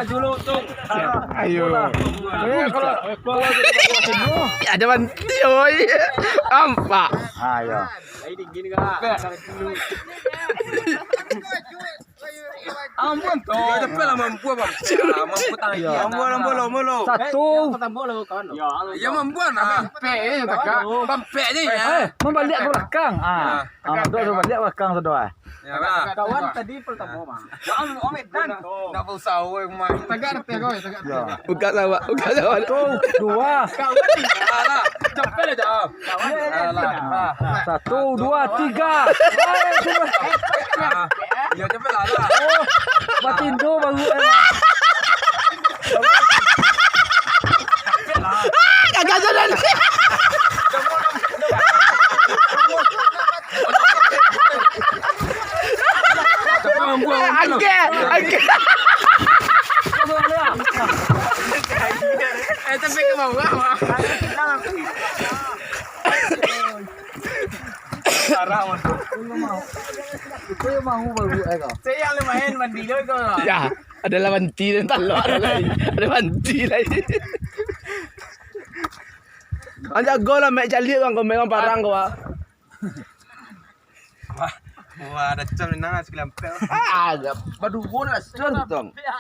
dulu tuh. Ayo. Kalau ada banti oi. Ampak. Ayo. Ini gini enggak? Ampun tuh. Ya cepat lah mampu Bang. Mampu tangan. Mulu. Satu. Ya mampu nah. Pe tak. Pampe ni ya. Membalik ke belakang. Dua balik ke belakang sudah. Ya bah. Kawan tadi pertama mah. Om Edan. Enggak usah oi main. Tagak kau, tagak. Buka sawah. Satu, dua. Alah, cepat aja. Alah. Satu, dua, tiga. Ya cepat lah. Oh, batindo baru. Kagak jalan. Angke. Tapi ke bawah. Sarah masuk. Kau mau baru kau. Saya yang main mandi dulu kau. Ya, ada lawanti dan talok lagi. Ada banti lagi. Anja gol lah mek jali orang kau memang parang kau. Wah, ada cam nang sekelam. Ah, baru bola sentong.